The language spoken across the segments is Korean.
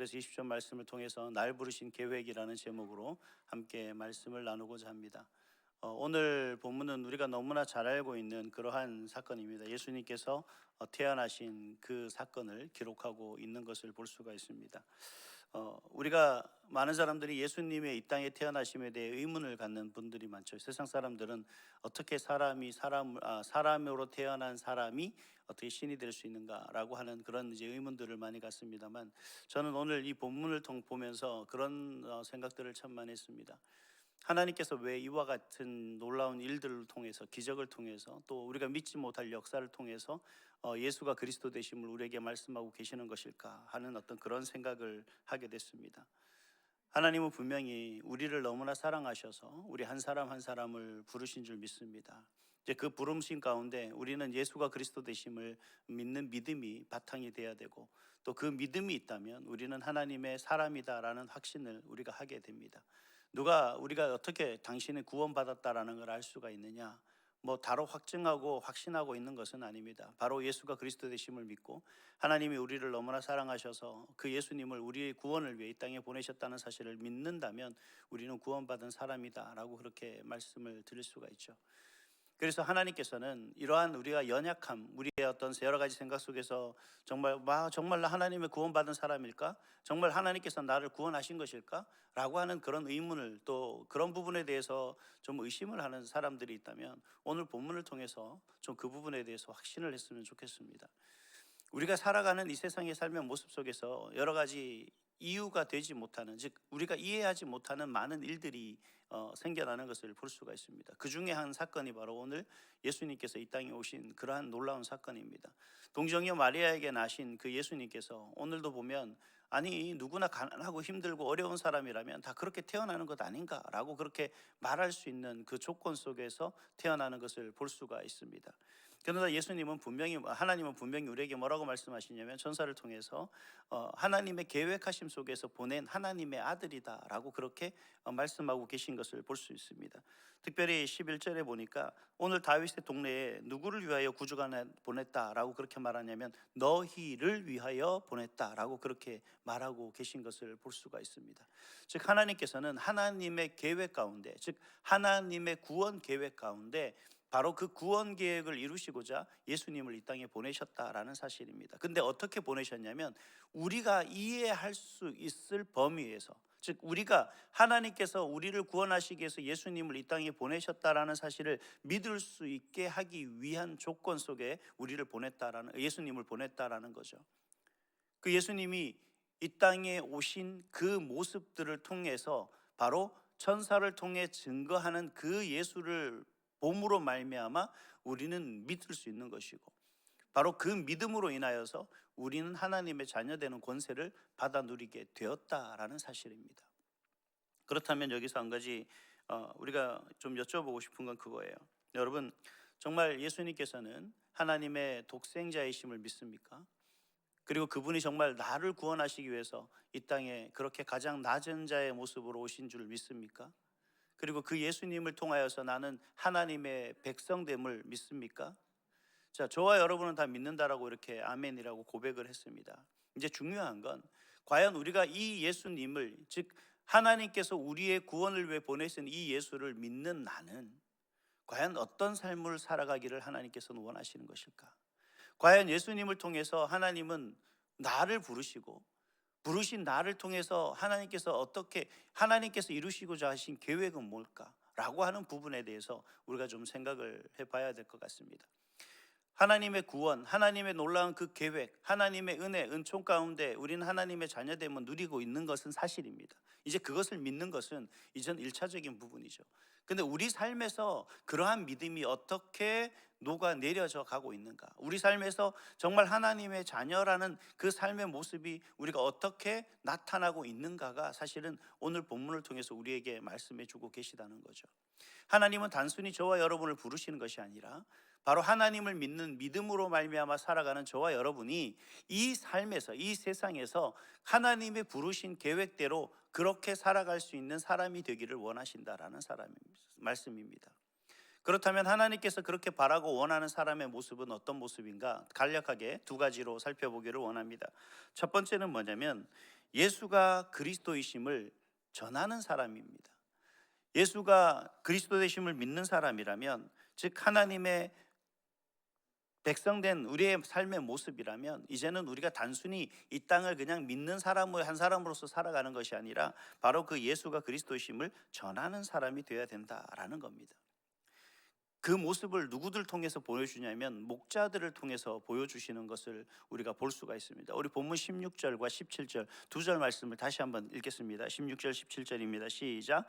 그래서 20절 말씀을 통해서 날 부르신 계획이라는 제목으로 함께 말씀을 나누고자 합니다. 오늘 본문은 우리가 너무나 잘 알고 있는 그러한 사건입니다. 예수님께서 태어나신 그 사건을 기록하고 있는 것을 볼 수가 있습니다. 우리가 많은 사람들이 예수님의 이 땅에 태어나심에 대해 의문을 갖는 분들이 많죠. 세상 사람들은 어떻게 사람으로 태어난 사람이 어떻게 신이 될 수 있는가라고 하는 그런 이제 의문들을 많이 갖습니다만, 저는 오늘 이 본문을 보면서 그런 생각들을 참 많이 했습니다. 하나님께서 왜 이와 같은 놀라운 일들을 통해서, 기적을 통해서, 또 우리가 믿지 못할 역사를 통해서 예수가 그리스도 되심을 우리에게 말씀하고 계시는 것일까 하는 어떤 그런 생각을 하게 됐습니다. 하나님은 분명히 우리를 너무나 사랑하셔서 우리 한 사람 한 사람을 부르신 줄 믿습니다. 이제 그 부름신 가운데 우리는 예수가 그리스도 되심을 믿는 믿음이 바탕이 돼야 되고, 또 그 믿음이 있다면 우리는 하나님의 사람이다라는 확신을 우리가 하게 됩니다. 우리가 어떻게 당신은 구원받았다라는 걸 알 수가 있느냐? 바로 확증하고 확신하고 있는 것은 아닙니다. 바로 예수가 그리스도 되심을 믿고 하나님이 우리를 너무나 사랑하셔서 그 예수님을 우리의 구원을 위해 이 땅에 보내셨다는 사실을 믿는다면 우리는 구원받은 사람이다라고 그렇게 말씀을 드릴 수가 있죠. 그래서 하나님께서는 이러한 우리가 연약함, 우리의 어떤 여러 가지 생각 속에서 정말 나 하나님의 구원받은 사람일까? 정말 하나님께서 나를 구원하신 것일까? 라고 하는 그런 의문을, 또 그런 부분에 대해서 좀 의심을 하는 사람들이 있다면 오늘 본문을 통해서 좀 그 부분에 대해서 확신을 했으면 좋겠습니다. 우리가 살아가는 이 세상의 삶의 모습 속에서 여러 가지 이유가 되지 못하는, 즉 우리가 이해하지 못하는 많은 일들이 생겨나는 것을 볼 수가 있습니다. 그 중에 한 사건이 바로 오늘 예수님께서 이 땅에 오신 그러한 놀라운 사건입니다. 동정녀 마리아에게 나신 그 예수님께서 오늘도 보면, 아니 누구나 가난하고 힘들고 어려운 사람이라면 다 그렇게 태어나는 것 아닌가라고 그렇게 말할 수 있는 그 조건 속에서 태어나는 것을 볼 수가 있습니다. 그러나 하나님은 분명히 우리에게 뭐라고 말씀하시냐면, 천사를 통해서 하나님의 계획하심 속에서 보낸 하나님의 아들이다라고 그렇게 말씀하고 계신 것을 볼 수 있습니다. 특별히 11절에 보니까 오늘 다윗의 동네에 누구를 위하여 구주가 보냈다라고 그렇게 말하냐면 너희를 위하여 보냈다라고 그렇게 말하고 계신 것을 볼 수가 있습니다. 즉 하나님께서는 하나님의 계획 가운데, 즉 하나님의 구원 계획 가운데 바로 그 구원 계획을 이루시고자 예수님을 이 땅에 보내셨다라는 사실입니다. 근데 어떻게 보내셨냐면 우리가 이해할 수 있을 범위에서, 즉 우리가 하나님께서 우리를 구원하시기 위해서 예수님을 이 땅에 보내셨다라는 사실을 믿을 수 있게 하기 위한 조건 속에 예수님을 보냈다라는 거죠. 그 예수님이 이 땅에 오신 그 모습들을 통해서 바로 천사를 통해 증거하는 그 예수를 봄으로 말미암아 우리는 믿을 수 있는 것이고, 바로 그 믿음으로 인하여서 우리는 하나님의 자녀되는 권세를 받아 누리게 되었다라는 사실입니다. 그렇다면 여기서 한 가지 우리가 좀 여쭤보고 싶은 건 그거예요. 여러분, 정말 예수님께서는 하나님의 독생자이심을 믿습니까? 그리고 그분이 정말 나를 구원하시기 위해서 이 땅에 그렇게 가장 낮은 자의 모습으로 오신 줄 믿습니까? 그리고 그 예수님을 통하여서 나는 하나님의 백성됨을 믿습니까? 자, 저와 여러분은 다 믿는다라고 이렇게 아멘이라고 고백을 했습니다. 이제 중요한 건 과연 우리가 이 예수님을, 즉 하나님께서 우리의 구원을 위해 보내신 이 예수를 믿는 나는 과연 어떤 삶을 살아가기를 하나님께서는 원하시는 것일까? 과연 예수님을 통해서 하나님은 나를 부르신 나를 통해서 하나님께서 이루시고자 하신 계획은 뭘까? 라고 하는 부분에 대해서 우리가 좀 생각을 해봐야 될 것 같습니다. 하나님의 구원, 하나님의 놀라운 그 계획, 하나님의 은혜, 은총 가운데 우리는 하나님의 자녀됨을 누리고 있는 것은 사실입니다. 이제 그것을 믿는 것은 이전 1차적인 부분이죠. 근데 우리 삶에서 그러한 믿음이 어떻게 녹아내려져 가고 있는가? 우리 삶에서 정말 하나님의 자녀라는 그 삶의 모습이 우리가 어떻게 나타나고 있는가가 사실은 오늘 본문을 통해서 우리에게 말씀해 주고 계시다는 거죠. 하나님은 단순히 저와 여러분을 부르시는 것이 아니라 바로 하나님을 믿는 믿음으로 말미암아 살아가는 저와 여러분이 이 삶에서, 이 세상에서 하나님의 부르신 계획대로 그렇게 살아갈 수 있는 사람이 되기를 원하신다라는 말씀입니다. 그렇다면 하나님께서 그렇게 바라고 원하는 사람의 모습은 어떤 모습인가? 간략하게 두 가지로 살펴보기를 원합니다. 첫 번째는 뭐냐면 예수가 그리스도이심을 전하는 사람입니다. 예수가 그리스도 되심을 믿는 사람이라면, 즉 하나님의 백성된 우리의 삶의 모습이라면, 이제는 우리가 단순히 이 땅을 그냥 믿는 사람의 한 사람으로서 살아가는 것이 아니라 바로 그 예수가 그리스도이심을 전하는 사람이 되어야 된다라는 겁니다. 그 모습을 누구들 통해서 보여주냐면 목자들을 통해서 보여주시는 것을 우리가 볼 수가 있습니다. 우리 본문 16절과 17절 두 절 말씀을 다시 한번 읽겠습니다. 16절 17절입니다. 시작.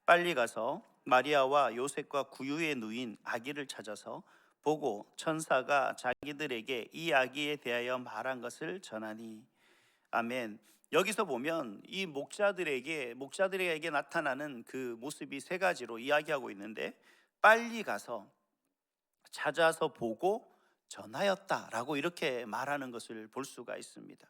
빨리 가서 마리아와 요셉과 구유에 누인 아기를 찾아서 보고 천사가 자기들에게 이 아기에 대하여 말한 것을 전하니. 아멘. 여기서 보면 이 목자들에게 나타나는 그 모습이 세 가지로 이야기하고 있는데, 빨리 가서 찾아서 보고 전하였다라고 이렇게 말하는 것을 볼 수가 있습니다.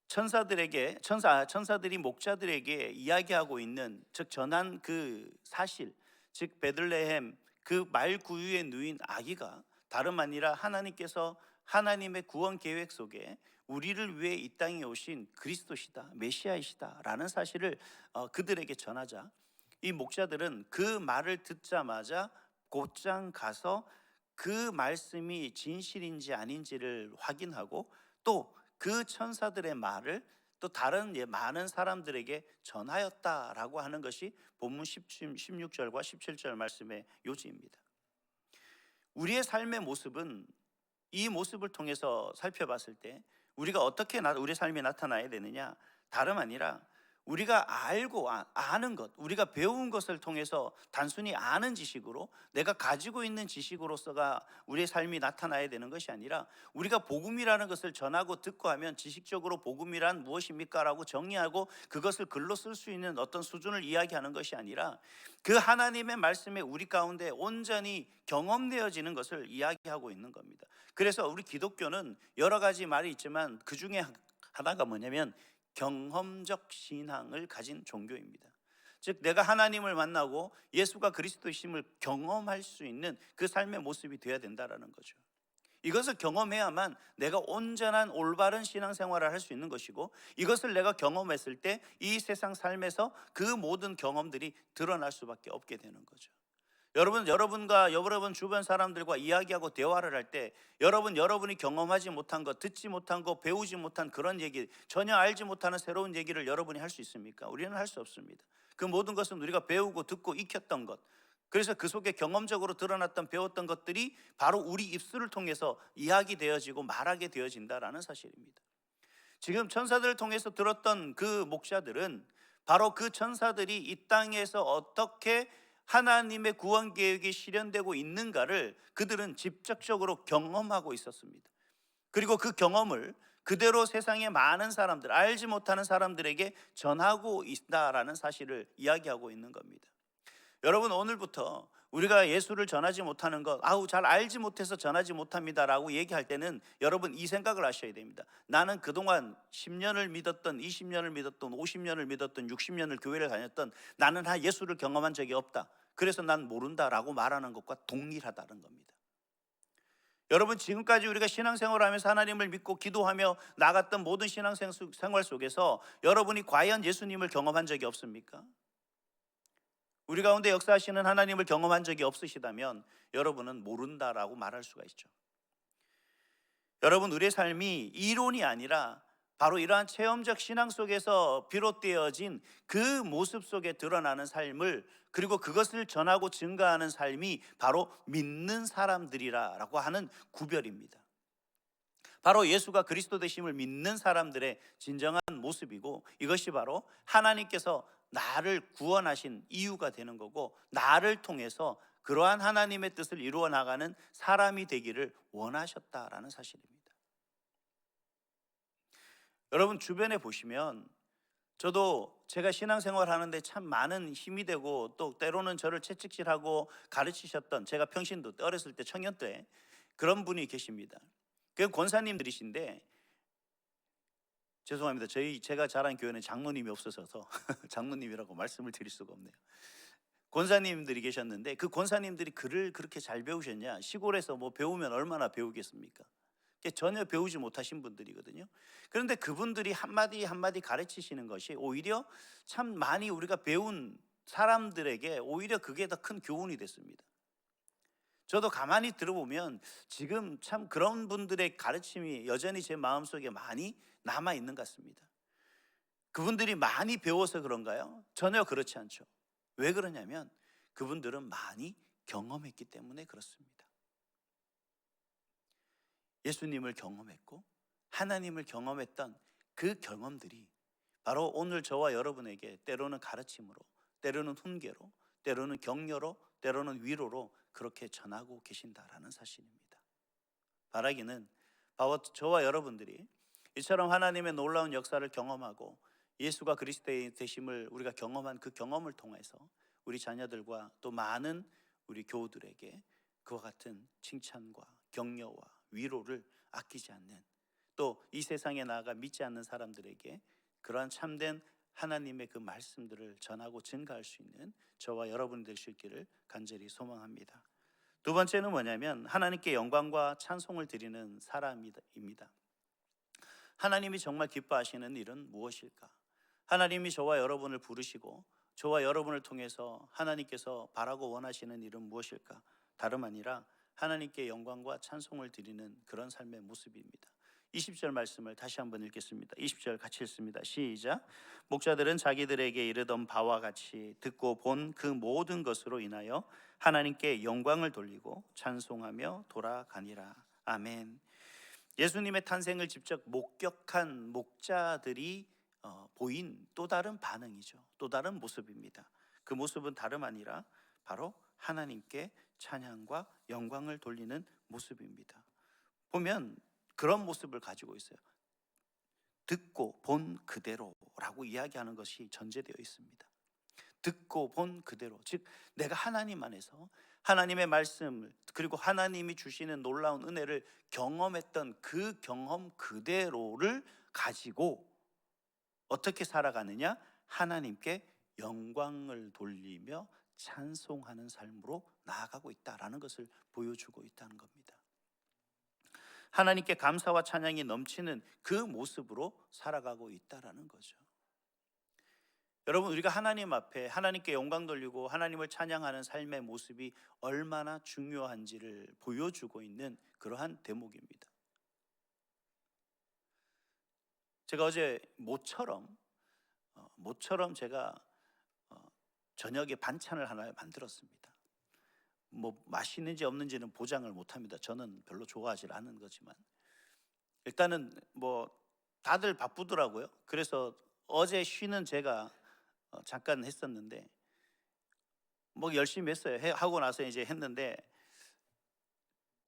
천사들이 목자들에게 이야기하고 있는, 즉 전한 그 사실, 즉 베들레헴 그 말구유에 누인 아기가 다름 아니라 하나님께서 하나님의 구원 계획 속에 우리를 위해 이 땅에 오신 그리스도시다, 메시아이시다라는 사실을 그들에게 전하자, 이 목자들은 그 말을 듣자마자 곧장 가서 그 말씀이 진실인지 아닌지를 확인하고 또 그 천사들의 말을 또 다른 많은 사람들에게 전하였다라고 하는 것이 본문 16절과 17절 말씀의 요지입니다. 우리의 삶의 모습은 이 모습을 통해서 살펴봤을 때 우리가 어떻게 우리의 삶이 나타나야 되느냐, 다름 아니라 우리가 알고 아는 것, 우리가 배운 것을 통해서 단순히 아는 지식으로, 내가 가지고 있는 지식으로서가 우리의 삶이 나타나야 되는 것이 아니라, 우리가 복음이라는 것을 전하고 듣고 하면 지식적으로 복음이란 무엇입니까? 라고 정의하고 그것을 글로 쓸 수 있는 어떤 수준을 이야기하는 것이 아니라 그 하나님의 말씀에 우리 가운데 온전히 경험되어지는 것을 이야기하고 있는 겁니다. 그래서 우리 기독교는 여러 가지 말이 있지만 그 중에 하나가 뭐냐면 경험적 신앙을 가진 종교입니다. 즉 내가 하나님을 만나고 예수가 그리스도이심을 경험할 수 있는 그 삶의 모습이 되어야 된다는 거죠. 이것을 경험해야만 내가 온전한 올바른 신앙생활을 할 수 있는 것이고, 이것을 내가 경험했을 때 이 세상 삶에서 그 모든 경험들이 드러날 수밖에 없게 되는 거죠. 여러분과 여러분 주변 사람들과 이야기하고 대화를 할 때 여러분이 경험하지 못한 것, 듣지 못한 것, 배우지 못한 그런 얘기, 전혀 알지 못하는 새로운 얘기를 여러분이 할 수 있습니까? 우리는 할 수 없습니다. 그 모든 것은 우리가 배우고 듣고 익혔던 것, 그래서 그 속에 경험적으로 드러났던 배웠던 것들이 바로 우리 입술을 통해서 이야기되어지고 말하게 되어진다라는 사실입니다. 지금 천사들을 통해서 들었던 그 목자들은 바로 그 천사들이 이 땅에서 어떻게 하나님의 구원 계획이 실현되고 있는가를 그들은 직접적으로 경험하고 있었습니다. 그리고 그 경험을 그대로 세상의 많은 사람들, 알지 못하는 사람들에게 전하고 있다라는 사실을 이야기하고 있는 겁니다. 여러분, 오늘부터 우리가 예수를 전하지 못하는 것, 잘 알지 못해서 전하지 못합니다 라고 얘기할 때는 여러분 이 생각을 하셔야 됩니다. 나는 그동안 10년을 믿었던, 20년을 믿었던, 50년을 믿었던, 60년을 교회를 다녔던 나는 예수를 경험한 적이 없다, 그래서 난 모른다라고 말하는 것과 동일하다는 겁니다. 여러분, 지금까지 우리가 신앙생활을 하면서 하나님을 믿고 기도하며 나갔던 모든 신앙생활 속에서 여러분이 과연 예수님을 경험한 적이 없습니까? 우리 가운데 역사하시는 하나님을 경험한 적이 없으시다면 여러분은 모른다라고 말할 수가 있죠. 여러분, 우리의 삶이 이론이 아니라 바로 이러한 체험적 신앙 속에서 비롯되어진 그 모습 속에 드러나는 삶을, 그리고 그것을 전하고 증가하는 삶이 바로 믿는 사람들이라고 하는 구별입니다. 바로 예수가 그리스도 되심을 믿는 사람들의 진정한 모습이고, 이것이 바로 하나님께서 나를 구원하신 이유가 되는 거고, 나를 통해서 그러한 하나님의 뜻을 이루어 나가는 사람이 되기를 원하셨다라는 사실입니다. 여러분, 주변에 보시면 저도 제가 신앙생활 하는데 참 많은 힘이 되고 또 때로는 저를 채찍질하고 가르치셨던, 제가 평신도 어렸을 때 청년 때 그런 분이 계십니다. 그 권사님들이신데, 죄송합니다. 제가 자란 교회는 장로님이 없어서 장로님이라고 말씀을 드릴 수가 없네요. 권사님들이 계셨는데 그 권사님들이 글을 그렇게 잘 배우셨냐? 시골에서 뭐 배우면 얼마나 배우겠습니까? 전혀 배우지 못하신 분들이거든요. 그런데 그분들이 한마디 한마디 가르치시는 것이 오히려 참 많이 우리가 배운 사람들에게 오히려 그게 더 큰 교훈이 됐습니다. 저도 가만히 들어보면 지금 참 그런 분들의 가르침이 여전히 제 마음속에 많이 남아 있는 것 같습니다. 그분들이 많이 배워서 그런가요? 전혀 그렇지 않죠. 왜 그러냐면 그분들은 많이 경험했기 때문에 그렇습니다. 예수님을 경험했고 하나님을 경험했던 그 경험들이 바로 오늘 저와 여러분에게 때로는 가르침으로, 때로는 훈계로, 때로는 격려로, 때로는 위로로 그렇게 전하고 계신다라는 사실입니다. 바라기는 바로 저와 여러분들이 이처럼 하나님의 놀라운 역사를 경험하고 예수가 그리스도의 되심을 우리가 경험한 그 경험을 통해서 우리 자녀들과 또 많은 우리 교우들에게 그와 같은 칭찬과 격려와 위로를 아끼지 않는, 또 이 세상에 나아가 믿지 않는 사람들에게 그러한 참된 하나님의 그 말씀들을 전하고 증가할 수 있는 저와 여러분 될 수 있기를 간절히 소망합니다. 두 번째는 뭐냐면 하나님께 영광과 찬송을 드리는 사람입니다. 하나님이 정말 기뻐하시는 일은 무엇일까? 하나님이 저와 여러분을 부르시고 저와 여러분을 통해서 하나님께서 바라고 원하시는 일은 무엇일까? 다름 아니라 하나님께 영광과 찬송을 드리는 그런 삶의 모습입니다. 20절 말씀을 다시 한번 읽겠습니다. 20절 같이 읽습니다. 시작. 목자들은 자기들에게 이르던 바와 같이 듣고 본 그 모든 것으로 인하여 하나님께 영광을 돌리고 찬송하며 돌아가니라. 아멘. 예수님의 탄생을 직접 목격한 목자들이 보인 또 다른 반응이죠. 또 다른 모습입니다. 그 모습은 다름 아니라 바로 하나님께 찬양과 영광을 돌리는 모습입니다. 보면 그런 모습을 가지고 있어요. 듣고 본 그대로라고 이야기하는 것이 전제되어 있습니다. 듣고 본 그대로, 즉 내가 하나님 안에서 하나님의 말씀을 그리고 하나님이 주시는 놀라운 은혜를 경험했던 그 경험 그대로를 가지고 어떻게 살아가느냐? 하나님께 영광을 돌리며 찬송하는 삶으로 나아가고 있다라는 것을 보여주고 있다는 겁니다. 하나님께 감사와 찬양이 넘치는 그 모습으로 살아가고 있다라는 거죠. 여러분, 우리가 하나님 앞에 하나님께 영광 돌리고 하나님을 찬양하는 삶의 모습이 얼마나 중요한지를 보여주고 있는 그러한 대목입니다. 제가 어제 모처럼 제가 저녁에 반찬을 하나 만들었습니다. 뭐 맛있는지 없는지는 보장을 못합니다. 저는 별로 좋아하지 않은 거지만 일단은 뭐 다들 바쁘더라고요. 그래서 어제 쉬는 제가 잠깐 했었는데 뭐 열심히 했어요. 하고 나서 이제 했는데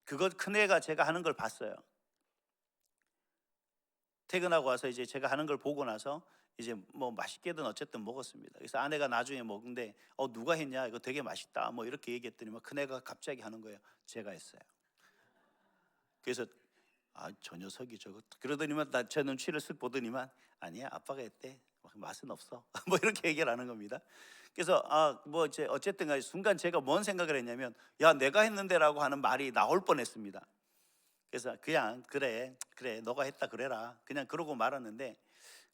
그것 큰애가 제가 하는 걸 봤어요. 퇴근하고 와서 이제 제가 하는 걸 보고 나서 이제 뭐 맛있게든 어쨌든 먹었습니다. 그래서 아내가 나중에 먹는데 누가 했냐, 이거 되게 맛있다 뭐 이렇게 얘기했더니 큰애가 갑자기 하는 거예요. 제가 했어요. 그래서 저 녀석이 저거 그러더니만 제 눈치를 쓱 보더니만 아니야, 아빠가 했대, 맛은 없어 뭐 이렇게 얘기를 하는 겁니다. 그래서 뭐 이제 어쨌든 간에 순간 제가 뭔 생각을 했냐면 야, 내가 했는데라고 하는 말이 나올 뻔했습니다. 그래서 그냥 그래 너가 했다 그래라 그냥 그러고 말았는데,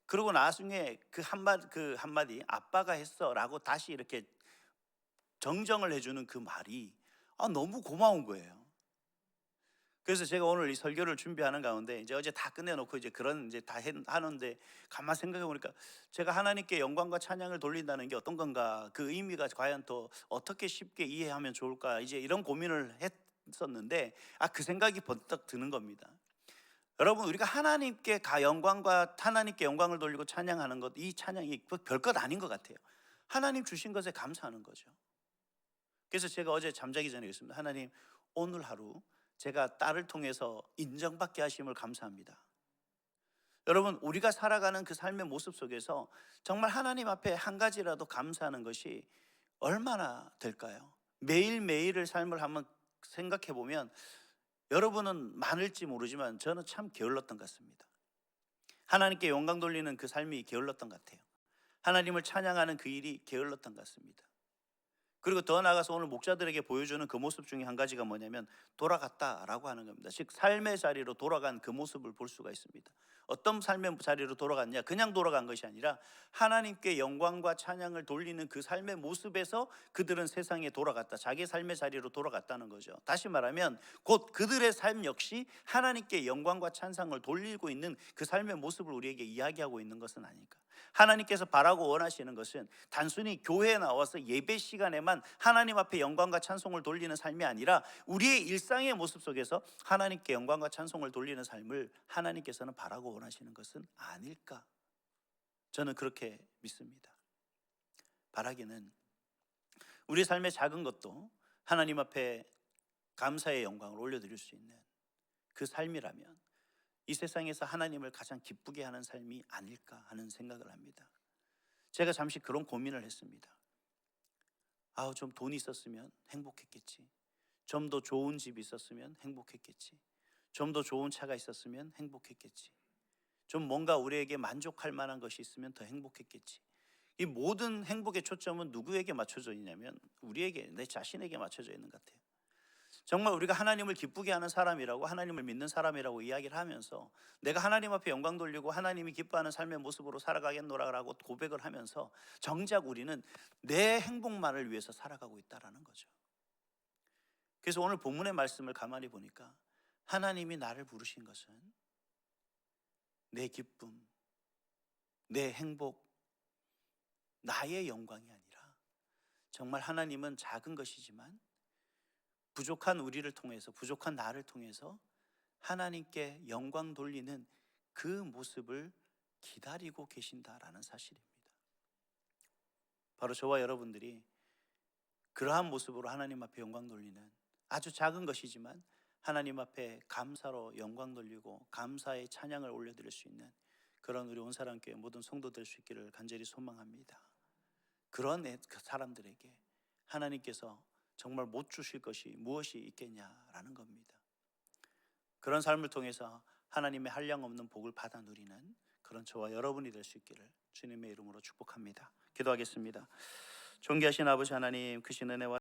그러고 나중에 그 한마디 아빠가 했어라고 다시 이렇게 정정을 해주는 그 말이 너무 고마운 거예요. 그래서 제가 오늘 이 설교를 준비하는 가운데 이제 어제 다 끝내놓고 이제 그런 이제 다 하는데 가만 생각해 보니까 제가 하나님께 영광과 찬양을 돌린다는 게 어떤 건가, 그 의미가 과연 또 어떻게 쉽게 이해하면 좋을까, 이제 이런 고민을 했었는데 그 생각이 번뜩 드는 겁니다. 여러분, 우리가 하나님께 하나님께 영광을 돌리고 찬양하는 것, 이 찬양이 별것 아닌 것 같아요. 하나님 주신 것에 감사하는 거죠. 그래서 제가 어제 잠자기 전에 그랬습니다. 하나님, 오늘 하루 제가 딸을 통해서 인정받게 하심을 감사합니다. 여러분, 우리가 살아가는 그 삶의 모습 속에서 정말 하나님 앞에 한 가지라도 감사하는 것이 얼마나 될까요? 매일매일의 삶을 한번 생각해 보면 여러분은 많을지 모르지만 저는 참 게을렀던 것 같습니다. 하나님께 영광 돌리는 그 삶이 게을렀던 것 같아요. 하나님을 찬양하는 그 일이 게을렀던 것 같습니다. 그리고 더 나아가서 오늘 목자들에게 보여주는 그 모습 중에 한 가지가 뭐냐면 돌아갔다라고 하는 겁니다. 즉 삶의 자리로 돌아간 그 모습을 볼 수가 있습니다. 어떤 삶의 자리로 돌아갔냐? 그냥 돌아간 것이 아니라 하나님께 영광과 찬양을 돌리는 그 삶의 모습에서 그들은 세상에 돌아갔다. 자기 삶의 자리로 돌아갔다는 거죠. 다시 말하면 곧 그들의 삶 역시 하나님께 영광과 찬양을 돌리고 있는 그 삶의 모습을 우리에게 이야기하고 있는 것은 아닐까. 하나님께서 바라고 원하시는 것은 단순히 교회에 나와서 예배 시간에만 하나님 앞에 영광과 찬송을 돌리는 삶이 아니라 우리의 일상의 모습 속에서 하나님께 영광과 찬송을 돌리는 삶을 하나님께서는 바라고 원하시는 것은 아닐까. 저는 그렇게 믿습니다. 바라기는 우리 삶의 작은 것도 하나님 앞에 감사의 영광을 올려드릴 수 있는 그 삶이라면 이 세상에서 하나님을 가장 기쁘게 하는 삶이 아닐까 하는 생각을 합니다. 제가 잠시 그런 고민을 했습니다. 좀 돈이 있었으면 행복했겠지. 좀 더 좋은 집이 있었으면 행복했겠지. 좀 더 좋은 차가 있었으면 행복했겠지. 좀 뭔가 우리에게 만족할 만한 것이 있으면 더 행복했겠지. 이 모든 행복의 초점은 누구에게 맞춰져 있냐면 우리에게, 내 자신에게 맞춰져 있는 것 같아요. 정말 우리가 하나님을 기쁘게 하는 사람이라고, 하나님을 믿는 사람이라고 이야기를 하면서 내가 하나님 앞에 영광 돌리고 하나님이 기뻐하는 삶의 모습으로 살아가겠노라고 고백을 하면서 정작 우리는 내 행복만을 위해서 살아가고 있다는 거죠. 그래서 오늘 본문의 말씀을 가만히 보니까 하나님이 나를 부르신 것은 내 기쁨, 내 행복, 나의 영광이 아니라 정말 하나님은 작은 것이지만 부족한 우리를 통해서, 부족한 나를 통해서 하나님께 영광 돌리는 그 모습을 기다리고 계신다라는 사실입니다. 바로 저와 여러분들이 그러한 모습으로 하나님 앞에 영광 돌리는, 아주 작은 것이지만 하나님 앞에 감사로 영광 돌리고 감사의 찬양을 올려드릴 수 있는 그런 우리 온사랑교회 모든 성도 될 수 있기를 간절히 소망합니다. 그런 사람들에게 하나님께서 정말 못 주실 것이 무엇이 있겠냐라는 겁니다. 그런 삶을 통해서 하나님의 한량없는 복을 받아 누리는 그런 저와 여러분이 될 수 있기를 주님의 이름으로 축복합니다. 기도하겠습니다. 존귀하신 아버지 하나님, 크신 은혜와